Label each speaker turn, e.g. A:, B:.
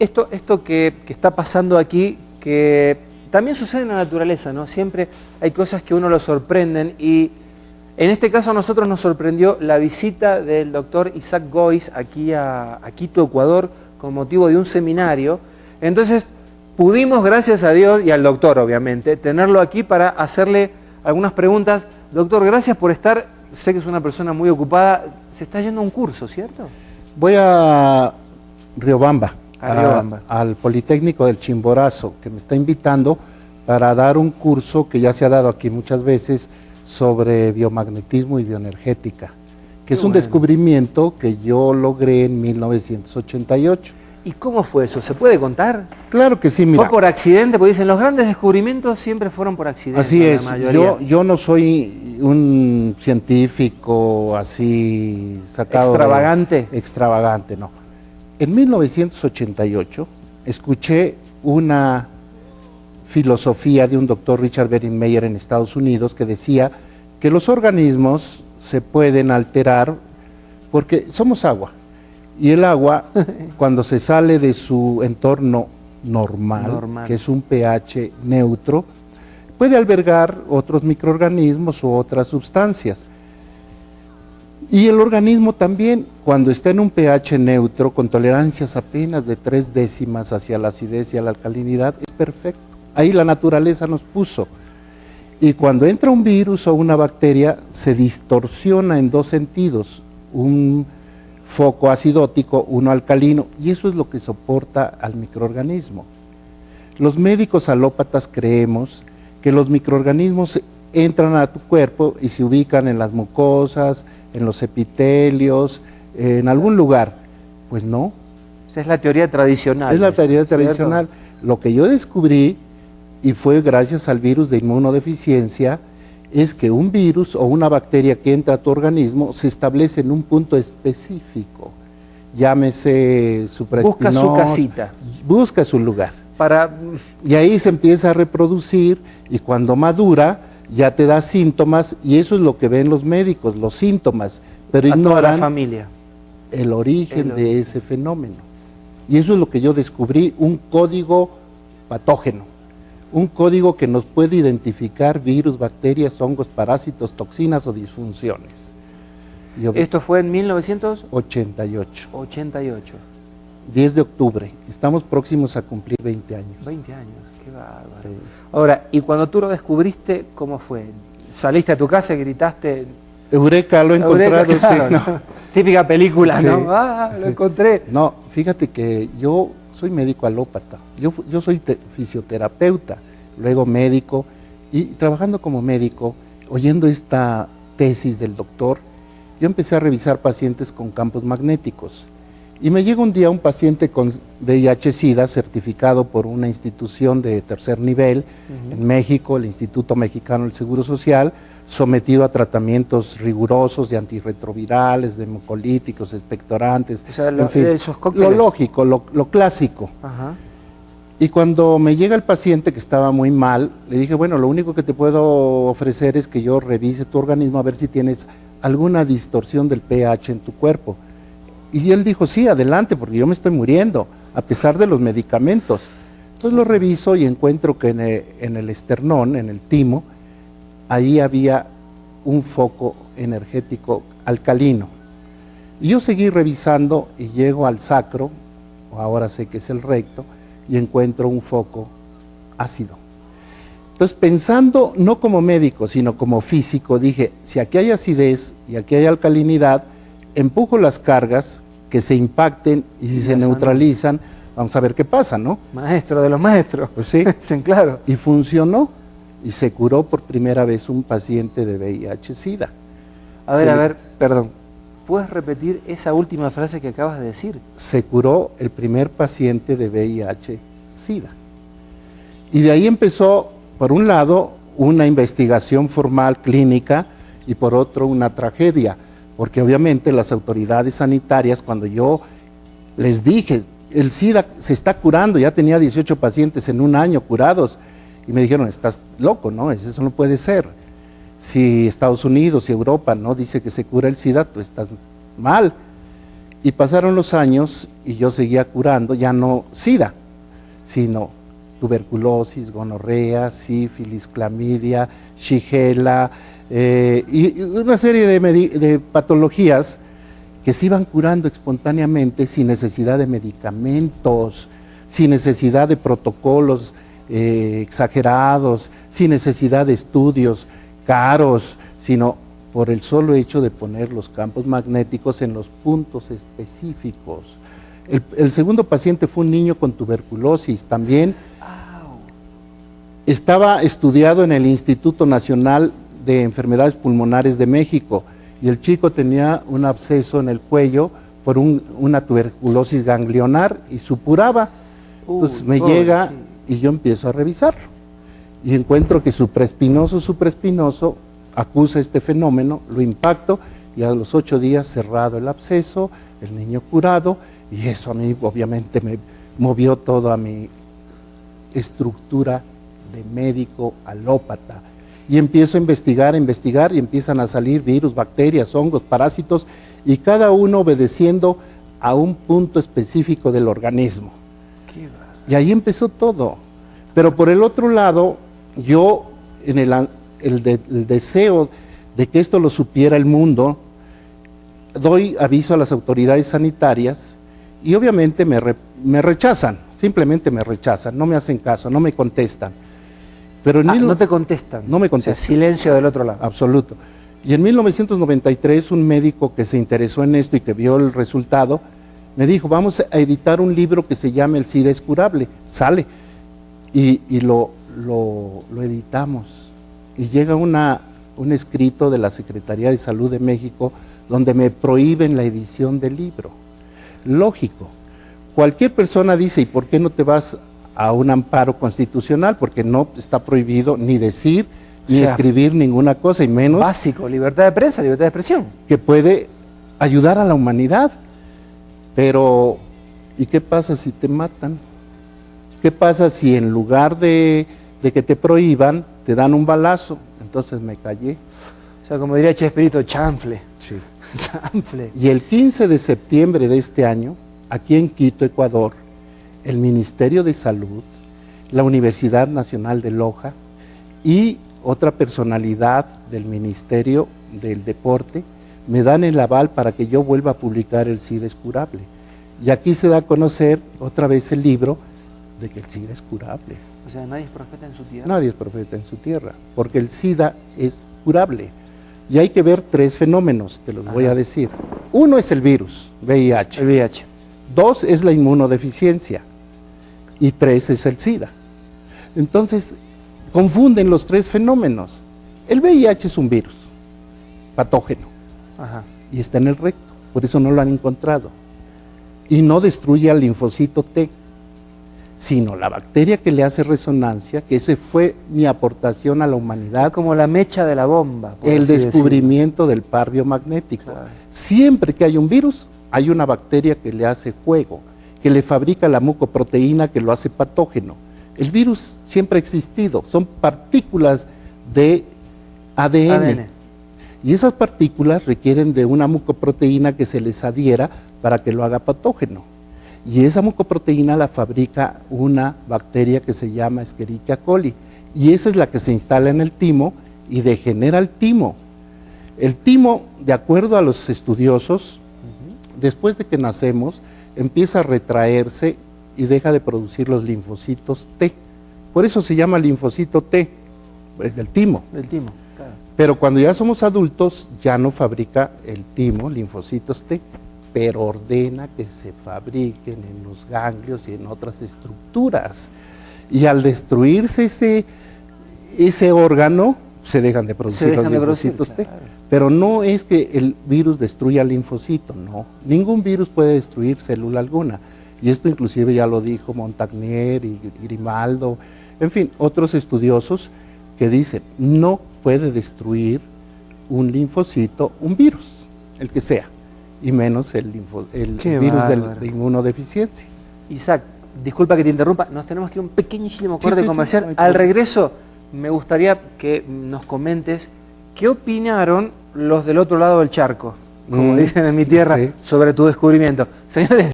A: esto que está pasando aquí, que también sucede en la naturaleza, ¿no? Siempre hay cosas que a uno lo sorprenden y en este caso a nosotros nos sorprendió la visita del doctor Isaac Goiz aquí a Quito, Ecuador, con motivo de un seminario. Entonces pudimos, gracias a Dios y al doctor obviamente, tenerlo aquí para hacerle algunas preguntas. Doctor, gracias por estar, sé que es una persona muy ocupada, se está yendo a un curso, ¿cierto?
B: Voy a Riobamba,
A: Riobamba.
B: Al Politécnico del Chimborazo, que me está invitando para dar un curso que ya se ha dado aquí muchas veces sobre biomagnetismo y bioenergética, que es un descubrimiento que yo logré en 1988.
A: ¿Y cómo fue eso? ¿Se puede contar?
B: Claro que sí, mira.
A: ¿Fue por accidente? Porque dicen, los grandes descubrimientos siempre fueron por accidente.
B: Así es,
A: la mayoría.
B: yo no soy un científico así sacado
A: ¿Extravagante?
B: Extravagante, no. En 1988 escuché una filosofía de un doctor Richard Berinmeyer en Estados Unidos que decía que los organismos se pueden alterar porque somos agua. Y el agua, cuando se sale de su entorno normal, que es un pH neutro, puede albergar otros microorganismos u otras sustancias. Y el organismo también, cuando está en un pH neutro, con tolerancias apenas de 3 décimas hacia la acidez y a la alcalinidad, es perfecto. Ahí la naturaleza nos puso. Y cuando entra un virus o una bacteria, se distorsiona en dos sentidos. Un foco acidótico, uno alcalino, y eso es lo que soporta al microorganismo. Los médicos alópatas creemos que los microorganismos entran a tu cuerpo y se ubican en las mucosas, en los epitelios, en algún lugar. Pues no.
A: Esa es la teoría tradicional.
B: Es la teoría tradicional. Lo que yo descubrí, y fue gracias al virus de inmunodeficiencia, es que un virus o una bacteria que entra a tu organismo se establece en un punto específico. Llámese supraespinoso.
A: Busca su casita.
B: Busca su lugar.
A: Para...
B: Y ahí se empieza a reproducir y cuando madura ya te da síntomas y eso es lo que ven los médicos, los síntomas, pero ignoran
A: toda la familia.
B: El origen de ese fenómeno. Y eso es lo que yo descubrí, un código patógeno. Un código que nos puede identificar virus, bacterias, hongos, parásitos, toxinas o disfunciones.
A: Esto fue en 1988.
B: 88. 10 de octubre. Estamos próximos a cumplir 20 años.
A: 20 años, qué bárbaro. Sí. Ahora, y cuando tú lo descubriste, ¿cómo fue? ¿Saliste a tu casa y gritaste?
B: Eureka, lo he encontrado.
A: Eureka, claro,
B: sí, no.
A: Típica película,
B: sí.
A: ¿no? Ah, lo encontré.
B: No, fíjate que yo soy médico alópata, yo soy fisioterapeuta, luego médico, y trabajando como médico, oyendo esta tesis del doctor, yo empecé a revisar pacientes con campos magnéticos, y me llega un día un paciente con VIH-Sida certificado por una institución de tercer nivel en México, el Instituto Mexicano del Seguro Social, sometido a tratamientos rigurosos de antirretrovirales, de hemocolíticos, expectorantes,
A: o sea,
B: en fin,
A: esos
B: lo lógico, lo clásico.
A: Ajá.
B: Y cuando me llega el paciente que estaba muy mal, le dije, bueno, lo único que te puedo ofrecer es que yo revise tu organismo a ver si tienes alguna distorsión del pH en tu cuerpo. Y él dijo, sí, adelante, porque yo me estoy muriendo, a pesar de los medicamentos. Entonces lo reviso y encuentro que en el esternón, en el timo, ahí había un foco energético alcalino. Y yo seguí revisando y llego al sacro, o ahora sé que es el recto, y encuentro un foco ácido. Entonces, pensando no como médico, sino como físico, dije, si aquí hay acidez y aquí hay alcalinidad, empujo las cargas que se impacten y si se neutralizan, vamos a ver qué pasa, ¿no?
A: Maestro de los maestros.
B: Pues sí.
A: Sí, claro.
B: Y funcionó. Y se curó por primera vez un paciente de VIH-Sida.
A: A ver, perdón. ¿Puedes repetir esa última frase que acabas de decir?
B: Se curó el primer paciente de VIH-Sida. Y de ahí empezó, por un lado, una investigación formal clínica y por otro una tragedia, porque obviamente las autoridades sanitarias, cuando yo les dije, el SIDA se está curando, ya tenía 18 pacientes en un año curados, y me dijeron, estás loco, ¿no? Eso no puede ser. Si Estados Unidos y Europa no dice que se cura el SIDA, tú estás mal. Y pasaron los años y yo seguía curando, ya no SIDA, sino tuberculosis, gonorrea, sífilis, clamidia, shigella, y una serie de patologías que se iban curando espontáneamente sin necesidad de medicamentos, sin necesidad de protocolos exagerados, sin necesidad de estudios caros, sino por el solo hecho de poner los campos magnéticos en los puntos específicos. El segundo paciente fue un niño con tuberculosis, también estaba estudiado en el Instituto Nacional de Enfermedades Pulmonares de México, y el chico tenía un absceso en el cuello por una tuberculosis ganglionar y supuraba. Entonces me llega y yo empiezo a revisarlo y encuentro que supraespinoso acusa este fenómeno, lo impacto y a los 8 días cerrado el absceso, el niño curado, y eso a mí obviamente me movió toda mi estructura de médico alópata. Y empiezo a investigar y empiezan a salir virus, bacterias, hongos, parásitos, y cada uno obedeciendo a un punto específico del organismo. Y ahí empezó todo. Pero por el otro lado, yo en el deseo de que esto lo supiera el mundo, doy aviso a las autoridades sanitarias y obviamente me rechazan, simplemente me rechazan, no me hacen caso, no me contestan. Pero
A: no te contestan.
B: No me contestan.
A: O sea, silencio del otro lado.
B: Absoluto. Y en 1993 un médico que se interesó en esto y que vio el resultado, me dijo, vamos a editar un libro que se llama El SIDA es curable. Sale. Y lo editamos. Y llega un escrito de la Secretaría de Salud de México donde me prohíben la edición del libro. Lógico. Cualquier persona dice, ¿y por qué no te vas a un amparo constitucional? Porque no está prohibido ni decir ni escribir ninguna cosa, y menos...
A: Básico, libertad de prensa, libertad de expresión.
B: Que puede ayudar a la humanidad. Pero, ¿y qué pasa si te matan? ¿Qué pasa si en lugar de que te prohíban, te dan un balazo? Entonces me callé.
A: O sea, como diría Chespirito, chanfle.
B: Sí.
A: Chanfle.
B: Y el 15 de septiembre de este año, aquí en Quito, Ecuador, el Ministerio de Salud, la Universidad Nacional de Loja y otra personalidad del Ministerio del Deporte me dan el aval para que yo vuelva a publicar El SIDA es curable. Y aquí se da a conocer otra vez el libro de que el SIDA es curable.
A: O sea, nadie es profeta en su tierra.
B: Nadie es profeta en su tierra, porque el SIDA es curable. Y hay que ver 3 fenómenos, te los voy a decir. 1 es el virus, VIH.
A: El VIH.
B: 2 es la inmunodeficiencia. Y 3 es el SIDA. Entonces, confunden los 3 fenómenos. El VIH es un virus patógeno.
A: Ajá.
B: Y está en el recto, por eso no lo han encontrado. Y no destruye al linfocito T, sino la bacteria que le hace resonancia, que ese fue mi aportación a la humanidad.
A: Como la mecha de la bomba.
B: El descubrimiento del par biomagnético. Claro. Siempre que hay un virus, hay una bacteria que le hace juego, que le fabrica la mucoproteína que lo hace patógeno. El virus siempre ha existido, son partículas de ADN. Y esas partículas requieren de una mucoproteína que se les adhiera para que lo haga patógeno. Y esa mucoproteína la fabrica una bacteria que se llama Escherichia coli. Y esa es la que se instala en el timo y degenera el timo. El timo, de acuerdo a los estudiosos, después de que nacemos, empieza a retraerse y deja de producir los linfocitos T. Por eso se llama linfocito T, es del timo.
A: Del timo, claro.
B: Pero cuando ya somos adultos, ya no fabrica el timo, linfocitos T, pero ordena que se fabriquen en los ganglios y en otras estructuras. Y al destruirse ese órgano, se dejan de producir los linfocitos T. Claro. Pero no es que el virus destruya el linfocito, no. Ningún virus puede destruir célula alguna. Y esto inclusive ya lo dijo Montagnier y Grimaldo, en fin, otros estudiosos que dicen, no puede destruir un linfocito, un virus, el que sea, y menos el virus de inmunodeficiencia.
A: Isaac, disculpa que te interrumpa, nos tenemos que ir a un pequeñísimo corte comercial. No Al regreso, me gustaría que nos comentes qué opinaron los del otro lado del charco, como dicen en mi tierra,
B: sí.
A: sobre tu descubrimiento. Señores,